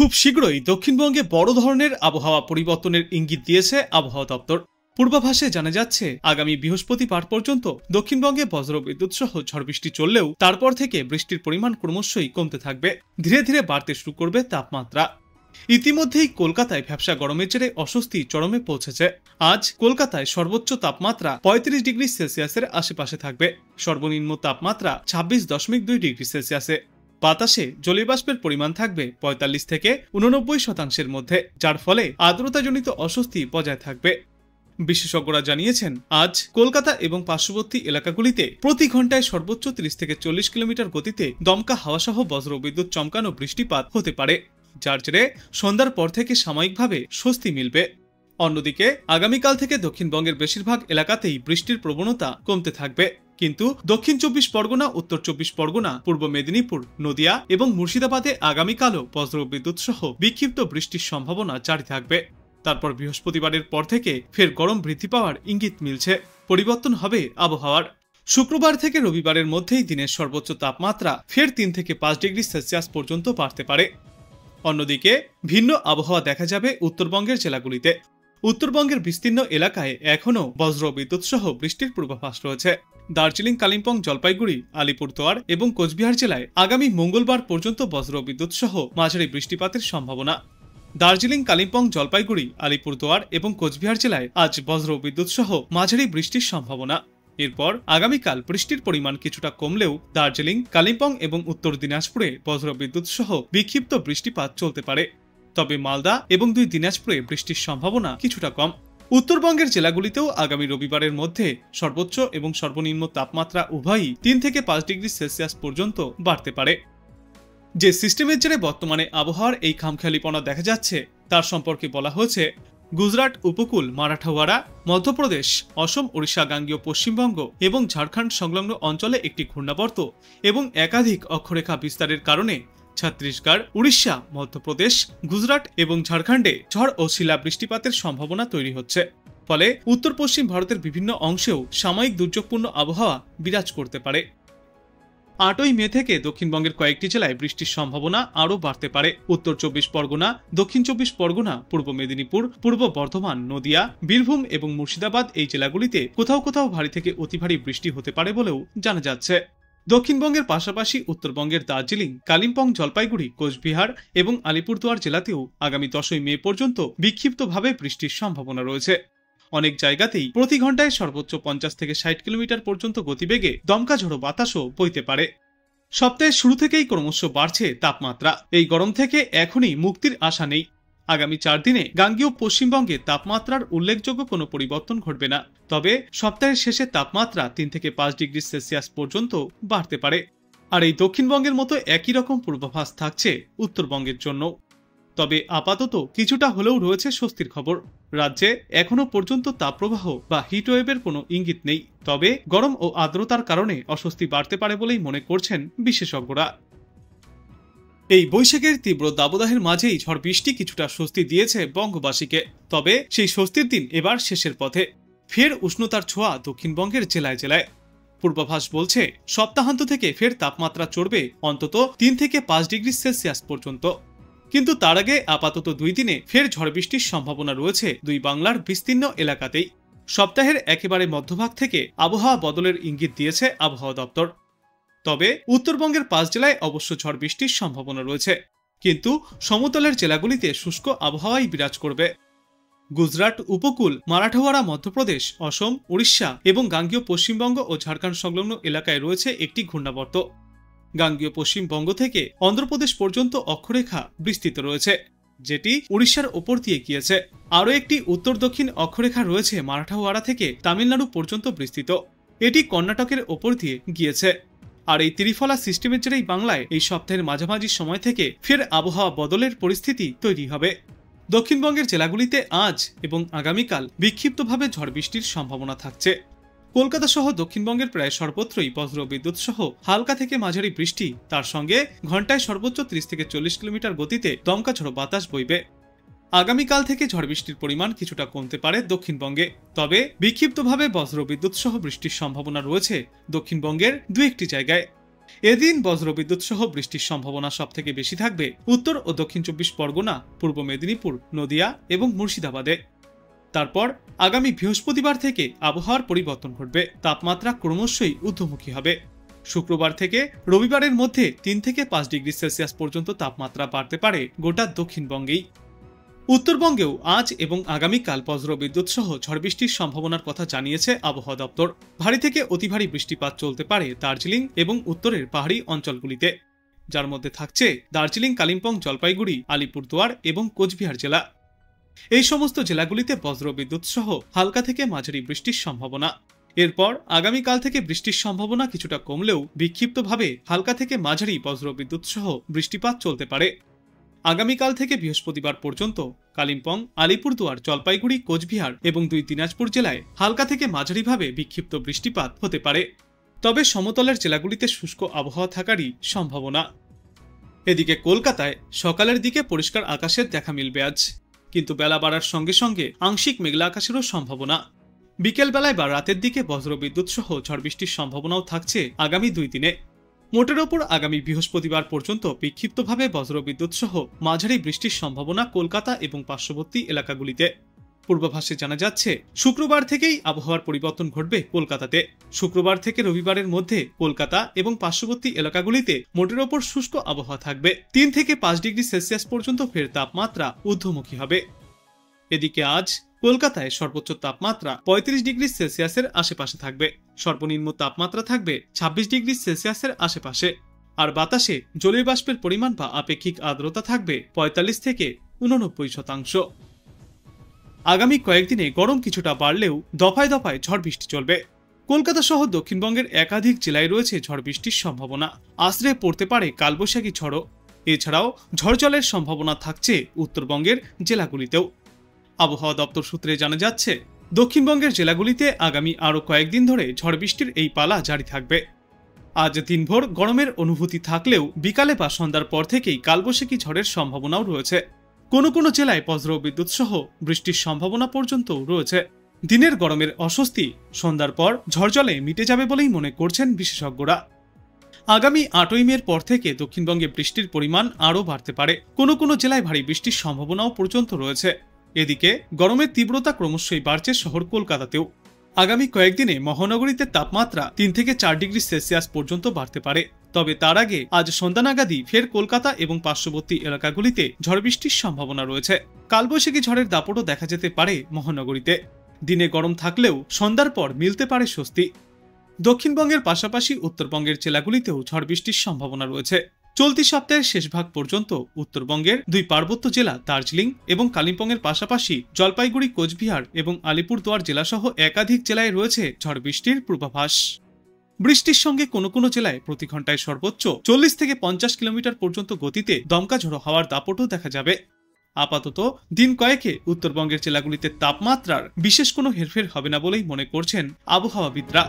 খুব শীঘ্রই দক্ষিণবঙ্গে বড় ধরনের আবহাওয়া পরিবর্তনের ইঙ্গিত দিয়েছে আবহাওয়া দপ্তর। পূর্বাভাসে জানা যাচ্ছে আগামী বৃহস্পতিবার পর্যন্ত দক্ষিণবঙ্গে বজ্রবিদ্যুৎ সহ ঝড় বৃষ্টি চললেও তারপর থেকে বৃষ্টির পরিমাণ ক্রমশই কমতে থাকবে, ধীরে ধীরে বাড়তে শুরু করবে তাপমাত্রা। ইতিমধ্যেই কলকাতায় ভ্যাপসা গরমের জেরে অস্বস্তি চরমে পৌঁছেছে। আজ কলকাতায় সর্বোচ্চ তাপমাত্রা ৩৫ ডিগ্রি সেলসিয়াসের আশেপাশে থাকবে, সর্বনিম্ন তাপমাত্রা ২৬.২ ডিগ্রি সেলসিয়াসে। বাতাসে জলীয়বাষ্পের পরিমাণ থাকবে ৪৫ থেকে ৮৯% মধ্যে, যার ফলে আর্দ্রতাজনিত অস্বস্তি বজায় থাকবে। বিশেষজ্ঞরা জানিয়েছেন আজ কলকাতা এবং পার্শ্ববর্তী এলাকাগুলিতে প্রতি ঘন্টায় সর্বোচ্চ ৩০ থেকে ৪০ কিলোমিটার গতিতে দমকা হাওয়াসহ বজ্রবিদ্যুৎ চমকানো বৃষ্টিপাত হতে পারে, যার জেরে সন্ধ্যার পর থেকে সাময়িকভাবে স্বস্তি মিলবে। অন্যদিকে আগামীকাল থেকে দক্ষিণবঙ্গের বেশিরভাগ এলাকাতেই বৃষ্টির প্রবণতা কমতে থাকবে, কিন্তু দক্ষিণ ২৪ পরগনা, উত্তর ২৪ পরগনা, পূর্ব মেদিনীপুর, নদিয়া এবং মুর্শিদাবাদে আগামীকালও বজ্রবিদ্যুৎ সহ বিক্ষিপ্ত বৃষ্টির সম্ভাবনা জারি থাকবে। তারপর বৃহস্পতিবারের পর থেকে ফের গরম বৃদ্ধি পাওয়ার ইঙ্গিত মিলছে, পরিবর্তন হবে আবহাওয়ার। শুক্রবার থেকে রবিবারের মধ্যেই দিনের সর্বোচ্চ তাপমাত্রা ফের ৩ থেকে ৫ ডিগ্রি সেলসিয়াস পর্যন্ত বাড়তে পারে। অন্যদিকে ভিন্ন আবহাওয়া দেখা যাবে উত্তরবঙ্গের জেলাগুলিতে। উত্তরবঙ্গের বিস্তীর্ণ এলাকায় এখনও বজ্রবিদ্যুৎ সহ বৃষ্টির পূর্বাভাস রয়েছে। দার্জিলিং, কালিম্পং, জলপাইগুড়ি, আলিপুরদুয়ার এবং কোচবিহার জেলায় আগামী মঙ্গলবার পর্যন্ত বজ্রবিদ্যুৎ সহ মাঝারি বৃষ্টিপাতের সম্ভাবনা। দার্জিলিং, কালিম্পং, জলপাইগুড়ি, আলিপুরদুয়ার এবং কোচবিহার জেলায় আজ বজ্রবিদ্যুৎ সহ মাঝারি বৃষ্টির সম্ভাবনা। এরপর আগামীকাল বৃষ্টির পরিমাণ কিছুটা কমলেও দার্জিলিং, কালিম্পং এবং উত্তর দিনাজপুরে বজ্রবিদ্যুৎ সহ বিক্ষিপ্ত বৃষ্টিপাত চলতে পারে। তবে মালদা এবং ২ দিনাজপুরে বৃষ্টির সম্ভাবনা কিছুটা কম। উত্তরবঙ্গের জেলাগুলিতেও আগামী রবিবারের মধ্যে সর্বোচ্চ এবং সর্বনিম্ন তাপমাত্রা উভয়ই ৩ থেকে ৫ ডিগ্রি সেলসিয়াস পর্যন্ত বাড়তে পারে। যে সিস্টেমের জেরে বর্তমানে আবহাওয়ার এই খামখেয়ালিপনা দেখা যাচ্ছে তার সম্পর্কে বলা হয়েছে গুজরাট উপকূল, মারাঠাওয়াড়া, মধ্যপ্রদেশ, অসম, ওড়িশা, গাঙ্গেয় পশ্চিমবঙ্গ এবং ঝাড়খণ্ড সংলগ্ন অঞ্চলে একটি ঘূর্ণাবর্ত এবং একাধিক অক্ষরেখা বিস্তারের কারণে ছত্তিশগড়, উড়িষ্যা, মধ্যপ্রদেশ, গুজরাট এবং ঝাড়খণ্ডে ঝড় ও শিলা বৃষ্টিপাতের সম্ভাবনা তৈরি হচ্ছে। ফলে উত্তর পশ্চিম ভারতের বিভিন্ন অংশেও সাময়িক দুর্যোগপূর্ণ আবহাওয়া বিরাজ করতে পারে। ৮ই মে থেকে দক্ষিণবঙ্গের কয়েকটি জেলায় বৃষ্টির সম্ভাবনা আরও বাড়তে পারে। উত্তর ২৪ পরগনা, দক্ষিণ ২৪ পরগনা, পূর্ব মেদিনীপুর, পূর্ব বর্ধমান, নদিয়া, বীরভূম এবং মুর্শিদাবাদ এই জেলাগুলিতে কোথাও কোথাও ভারী থেকে অতি ভারী বৃষ্টি হতে পারে বলেও জানা যাচ্ছে। দক্ষিণবঙ্গের পাশাপাশি উত্তরবঙ্গের দার্জিলিং, কালিম্পং, জলপাইগুড়ি, কোচবিহার এবং আলিপুরদুয়ার জেলাতেও আগামী ১০ই মে পর্যন্ত বিক্ষিপ্তভাবে বৃষ্টির সম্ভাবনা রয়েছে। অনেক জায়গাতেই প্রতি ঘন্টায় সর্বোচ্চ ৫০ থেকে ৬০ কিলোমিটার পর্যন্ত গতিবেগে দমকা ঝোড়ো বাতাসও বইতে পারে। সপ্তাহের শুরু থেকেই ক্রমশ বাড়ছে তাপমাত্রা। এই গরম থেকে এখনই মুক্তির আশা নেই। আগামী ৪ দিনে গাঙ্গেয় পশ্চিমবঙ্গে তাপমাত্রার উল্লেখযোগ্য কোনো পরিবর্তন ঘটবে না, তবে সপ্তাহের শেষে তাপমাত্রা ৩ থেকে ৫ ডিগ্রি সেলসিয়াস পর্যন্ত বাড়তে পারে। আর এই দক্ষিণবঙ্গের মতো একই রকম পূর্বাভাস থাকছে উত্তরবঙ্গের জন্য। তবে আপাতত কিছুটা হলেও রয়েছে স্বস্তির খবর। রাজ্যে এখনো পর্যন্ত তাপপ্রবাহ বা হিটওয়েভের কোনো ইঙ্গিত নেই, তবে গরম ও আর্দ্রতার কারণে অস্বস্তি বাড়তে পারে বলেই মনে করছেন বিশেষজ্ঞরা। এই বৈশাখের তীব্র দাবদাহের মাঝেই ঝড় বৃষ্টি কিছুটা স্বস্তি দিয়েছে বঙ্গবাসীকে, তবে সেই স্বস্তির দিন এবার শেষের পথে। ফের উষ্ণতার ছোঁয়া দক্ষিণবঙ্গের জেলায় জেলায়। পূর্বাভাস বলছে সপ্তাহান্ত থেকে ফের তাপমাত্রা চড়বে অন্তত ৩ থেকে ৫ ডিগ্রি সেলসিয়াস পর্যন্ত। কিন্তু তার আগে আপাতত ২ দিনে ফের ঝড় বৃষ্টির সম্ভাবনা রয়েছে ২ বাংলার বিস্তীর্ণ এলাকাতেই। সপ্তাহের একেবারে মধ্যভাগ থেকে আবহাওয়া বদলের ইঙ্গিত দিয়েছে আবহাওয়া দপ্তর। তবে উত্তরবঙ্গের ৫ জেলায় অবশ্য ঝড় বৃষ্টির সম্ভাবনা রয়েছে, কিন্তু সমতলের জেলাগুলিতে শুষ্ক আবহাওয়াই বিরাজ করবে। গুজরাট উপকূল, মারাঠাওয়াড়া, মধ্যপ্রদেশ, অসম, উড়িষ্যা এবং গাঙ্গেয় পশ্চিমবঙ্গ ও ঝাড়খণ্ড সংলগ্ন এলাকায় রয়েছে একটি ঘূর্ণাবর্ত। গাঙ্গেয় পশ্চিমবঙ্গ থেকে অন্ধ্রপ্রদেশ পর্যন্ত অক্ষরেখা বিস্তৃত রয়েছে, যেটি উড়িষ্যার ওপর দিয়ে গিয়েছে। আরও একটি উত্তর দক্ষিণ অক্ষরেখা রয়েছে মারাঠাওয়াড়া থেকে তামিলনাড়ু পর্যন্ত বিস্তৃত, এটি কর্ণাটকের ওপর দিয়ে গিয়েছে। আর এই ত্রিফলা সিস্টেমের জেরেই বাংলায় এই সপ্তাহের মাঝামাঝি সময় থেকে ফের আবহাওয়া বদলের পরিস্থিতি তৈরি হবে। দক্ষিণবঙ্গের জেলাগুলিতে আজ এবং আগামীকাল বিক্ষিপ্তভাবে ঝড় বৃষ্টির সম্ভাবনা থাকছে। কলকাতা সহ দক্ষিণবঙ্গের প্রায় সর্বত্রই বজ্রবিদ্যুৎ সহ হালকা থেকে মাঝারি বৃষ্টি, তার সঙ্গে ঘন্টায় সর্বোচ্চ ৩০ থেকে ৪০ কিলোমিটার গতিতে দমকা ঝোড়ো বাতাস বইবে। আগামীকাল থেকে ঝড় বৃষ্টির পরিমাণ কিছুটা কমতে পারে দক্ষিণবঙ্গে, তবে বিক্ষিপ্তভাবে বজ্রবিদ্যুৎ সহ বৃষ্টির সম্ভাবনা রয়েছে দক্ষিণবঙ্গের ২-১টি জায়গায়। এদিন বজ্রবিদ্যুৎ সহ বৃষ্টির সম্ভাবনা সবথেকে বেশি থাকবে উত্তর ও দক্ষিণ 24 পরগনা, পূর্ব মেদিনীপুর, নদিয়া এবং মুর্শিদাবাদে। তারপর আগামী বৃহস্পতিবার থেকে আবহাওয়ার পরিবর্তন ঘটবে, তাপমাত্রা ক্রমশই ঊর্ধ্বমুখী হবে। শুক্রবার থেকে রবিবারের মধ্যে 3 থেকে 5 ডিগ্রি সেলসিয়াস পর্যন্ত তাপমাত্রা বাড়তে পারে গোটা দক্ষিণবঙ্গেই। উত্তরবঙ্গেও আজ এবং আগামীকাল বজ্রবিদ্যুৎ সহ ঝড় বৃষ্টির সম্ভাবনার কথা জানিয়েছে আবহাওয়া দপ্তর। ভারী থেকে অতি ভারী বৃষ্টিপাত চলতে পারে দার্জিলিং এবং উত্তরের পাহাড়ি অঞ্চলগুলিতে, যার মধ্যে থাকছে দার্জিলিং, কালিম্পং, জলপাইগুড়ি, আলিপুরদুয়ার এবং কোচবিহার জেলা। এই সমস্ত জেলাগুলিতে বজ্রবিদ্যুৎ সহ হালকা থেকে মাঝারি বৃষ্টির সম্ভাবনা। এরপর আগামীকাল থেকে বৃষ্টির সম্ভাবনা কিছুটা কমলেও বিক্ষিপ্তভাবে হালকা থেকে মাঝারি বজ্রবিদ্যুৎ সহ বৃষ্টিপাত চলতে পারে। আগামীকাল থেকে বৃহস্পতিবার পর্যন্ত কালিম্পং, আলিপুরদুয়ার, জলপাইগুড়ি, কোচবিহার এবং 2 দিনাজপুর জেলায় হালকা থেকে মাঝারিভাবে বিক্ষিপ্ত বৃষ্টিপাত হতে পারে। তবে সমতলের জেলাগুলিতে শুষ্ক আবহাওয়া থাকারই সম্ভাবনা। এদিকে কলকাতায় সকালের দিকে পরিষ্কার আকাশের দেখা মিলবে আজ, কিন্তু বেলা বাড়ার সঙ্গে সঙ্গে আংশিক মেঘলা আকাশেরও সম্ভাবনা। বিকেল বেলায় বা রাতের দিকে বজ্রবিদ্যুৎ সহ ঝড় বৃষ্টির সম্ভাবনাও থাকছে আগামী 2 দিনে। মোটের ওপর আগামী বৃহস্পতিবার পর্যন্ত বিক্ষিপ্তভাবে বজ্রবিদ্যুৎ সহ মাঝারি বৃষ্টির সম্ভাবনা কলকাতা এবং পার্শ্ববর্তী এলাকাগুলিতে। পূর্বাভাসে জানা যাচ্ছে শুক্রবার থেকেই আবহাওয়ার পরিবর্তন ঘটবে কলকাতাতে। শুক্রবার থেকে রবিবারের মধ্যে কলকাতা এবং পার্শ্ববর্তী এলাকাগুলিতে মোটের ওপর শুষ্ক আবহাওয়া থাকবে। 3 থেকে 5 ডিগ্রি সেলসিয়াস পর্যন্ত ফের তাপমাত্রা ঊর্ধ্বমুখী হবে। এদিকে আজ কলকাতায় সর্বোচ্চ তাপমাত্রা 35 ডিগ্রি সেলসিয়াসের আশেপাশে থাকবে, সর্বনিম্ন তাপমাত্রা থাকবে 26 ডিগ্রি সেলসিয়াসের আশেপাশে। আর বাতাসে জলীয় বাষ্পের পরিমাণ বা আপেক্ষিক আর্দ্রতা থাকবে 45 থেকে 89%। আগামী কয়েকদিনে গরম কিছুটা বাড়লেও দফায় দফায় ঝড় বৃষ্টি চলবে। কলকাতা সহ দক্ষিণবঙ্গের একাধিক জেলায় রয়েছে ঝড় বৃষ্টির সম্ভাবনা। আশ্রয়ে পড়তে পারে কালবৈশাখী ঝড়ও। এছাড়াও ঝড় জলের সম্ভাবনা থাকছে উত্তরবঙ্গের জেলাগুলিতেও। আবহাওয়া দপ্তর সূত্রে জানা যাচ্ছে দক্ষিণবঙ্গের জেলাগুলিতে আগামী আরও কয়েকদিন ধরে ঝড় বৃষ্টির এই পালা জারি থাকবে। আজ দিনভর গরমের অনুভূতি থাকলেও বিকালে বা সন্ধ্যার পর থেকেই কালবৈশাখী ঝড়ের সম্ভাবনাও রয়েছে। কোনো কোনো জেলায় বজ্রবিদ্যুৎ সহ বৃষ্টির সম্ভাবনা পর্যন্তও রয়েছে। দিনের গরমের অস্বস্তি সন্ধ্যার পর ঝড়জলে মিটে যাবে বলেই মনে করছেন বিশেষজ্ঞরা। আগামী 8ই মের পর থেকে দক্ষিণবঙ্গে বৃষ্টির পরিমাণ আরও বাড়তে পারে। কোনো কোনো জেলায় ভারী বৃষ্টির সম্ভাবনাও পর্যন্ত রয়েছে। এদিকে গরমের তীব্রতা ক্রমশই বাড়ছে শহর কলকাতাতেও। আগামী কয়েকদিনে মহানগরীতে তাপমাত্রা 3 থেকে 4 ডিগ্রি সেলসিয়াস পর্যন্ত বাড়তে পারে। তবে তার আগে আজ সন্ধ্যা নাগাদই ফের কলকাতা এবং পার্শ্ববর্তী এলাকাগুলিতে ঝড় বৃষ্টির সম্ভাবনা রয়েছে। কালবৈশাখী ঝড়ের দাপটও দেখা যেতে পারে মহানগরীতে। দিনে গরম থাকলেও সন্ধ্যার পর মিলতে পারে স্বস্তি। দক্ষিণবঙ্গের পাশাপাশি উত্তরবঙ্গের জেলাগুলিতেও ঝড় বৃষ্টির সম্ভাবনা রয়েছে। চলতি সপ্তাহের শেষ ভাগ পর্যন্ত উত্তরবঙ্গের 2 পার্বত্য জেলা দার্জিলিং এবং কালিম্পংয়ের পাশাপাশি জলপাইগুড়ি, কোচবিহার এবং আলিপুরদুয়ার জেলাসহ একাধিক জেলায় রয়েছে ঝড় বৃষ্টির পূর্বাভাস। বৃষ্টির সঙ্গে কোনো কোনো জেলায় প্রতি ঘন্টায় সর্বোচ্চ 40 থেকে 50 কিলোমিটার পর্যন্ত গতিতে দমকা ঝোড়ো হাওয়ার দাপটও দেখা যাবে। আপাতত দিন কয়েকে উত্তরবঙ্গের জেলাগুলিতে তাপমাত্রার বিশেষ কোনো হেরফের হবে না বলেই মনে করছেন আবহাওয়াবিদরা।